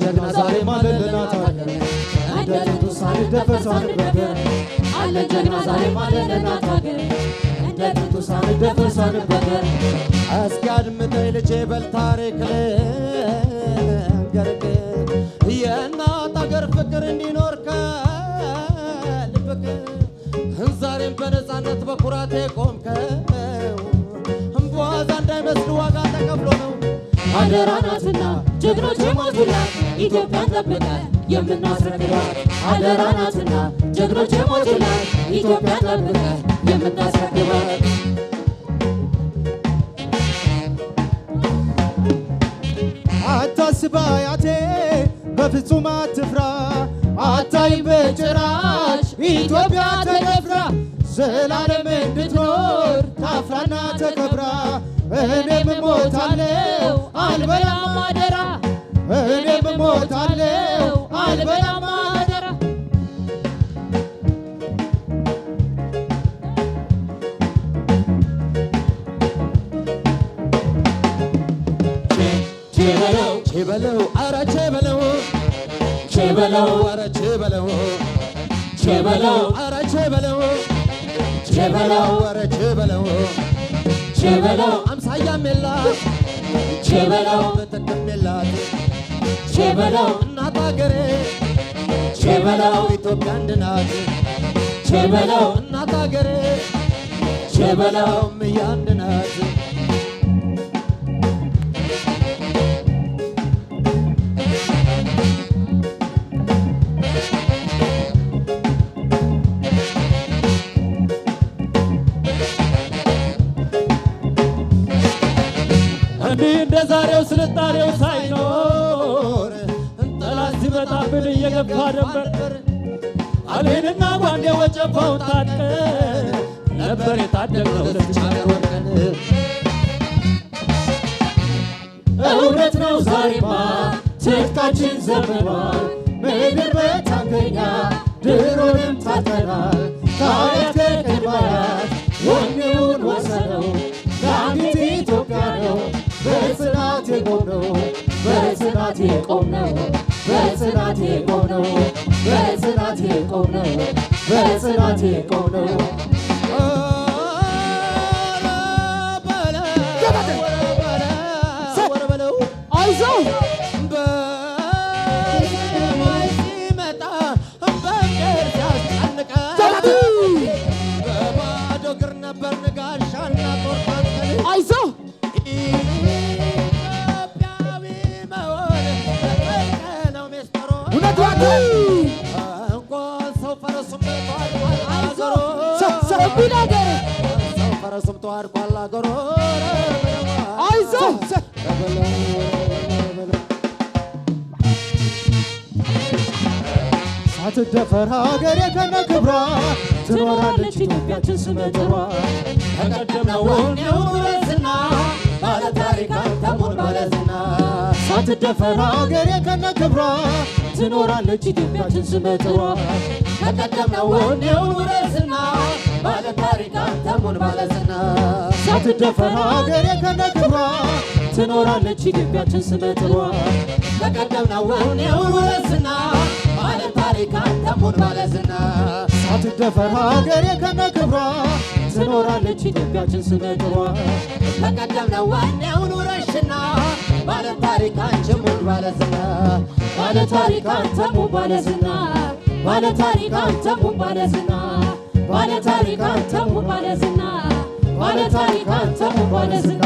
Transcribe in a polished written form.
ጀግና ዛሬ ማለልናት ሀገር እንደ ጥንቱ ሳንደፈር ሳንበገር አለ ጀግና ዛሬ ማለልናት ሀገር እንደ ጥንቱ ሳንደፈር ሳንበገር እስኪ አድምጠኝ ልጄ በል ታሪክ ልንገርህ የእናት አገር ፍቅር እንዲኖር ከልብህ ዛሬም በነፃነት በኩራት የቆምከው በዋዛ እንዳይመስል ዋጋ ተከፍሎ ነው አደራ ናትና ጀግኖች የሞቱላት ኢትዮጵያን ጠብቀን የምናስረክባት አደራ ናትና ጀግኖች የሞቱላት ኢትዮጵያን ጠብቀን የምናስረክባት አታስብ አያቴ በፍጹም አትፍራ አታይ በጭራሽ ኢትዮጵያ ተደፍራ ዘላለም እንድትኖር ታፍራና ተከብራ እኔም እሞታለሁ አልበላም አደራ እኔም እሞታለሁ አልበላም አደራ ቼበለው ኧረ ቼበለው ቼበለው ኧረ ቼበለው ቼበለው ኧረ ቼበለው ቼበለው ኧረ ቼበለው ቼበለው አምሳያም የላት ቼበለው ምትክም የላት ቼበለው እናት አገሬ ቼበለው ኢትዮጵያ አንድ ናት ቼበለው እናት አገሬ ቼበለው እምዬ አንድ ናት እንዲህ እንደ ዛሬው ስልጣኔው ሳይኖር ጠላት ሲመጣብን እየገፋ ነበር አልሄድና ጓንዴ ወጨፋውን ታጥቀን ነበር የታደግነው ለብቻለ ወርቀን እውነት ነው ዛሬማ ትጥቃችን ዘምኗል ምድር በታንከኛ ድሮንም ታጥቀናል ከአያት ከቅድማያት ወኔውን ወሰነው ለአንዲት ኢትዮጵያ ነው በጽናት የቆምነው በጽናት የቆምነው በጽናት የቆምነው በጽናት የቆምነው በጽናት የቆምነው አይዞህ ሲመጣ በምድር ሲያስጨንቀን በባዶ እግር ነበር ጋሻና ጦር ታጥቀን አይዞህ እንኳን ሰው ፈረሱም ተዋድቋል አገሮ ሰው ፈረሱም ተዋድቋል አገሮ አይዞህ ሳትደፈር ሀገሬ ከነ ክብሯ ትኖራለች ኢትዮጵያችን ስመ ጥሯ ተቀደምነው ወኔው ረዝና ባለ ታሪክ አንተሙን ባለዝና ሳትደፈር ሀገሬ ከነ ክብሯ ትኖራለች ኢትዮጵያችን ስመ ጥሯ ተቀደምነው ወኔው ረዝና ባለ ታሪክ አንተሙን ባለዝና ሳትደፈር ሀገሬ ከነ ክብሯ ትኖራለች ኢትዮጵያችን ስመ ጥሯ ተቀደምነው ወኔው ረዝና ባለ ታሪክ አንተሙን ባለዝና ሳትደፈር ሀገሬ ከነ ክብሯ ትኖራለች ኢትዮጵያችን ስመ ጥሯ ተቀደምነው ወኔው ረሽና ባለ ታሪክ አንቺሙን ባለዝና ባለ ታሪክ አንተሙን ባለዝና ባለ ታሪክ አንተሙን ባለዝና ባለ ታሪክ አንተሙን ባለዝና ባለ ታሪክ አንተሙን ባለዝና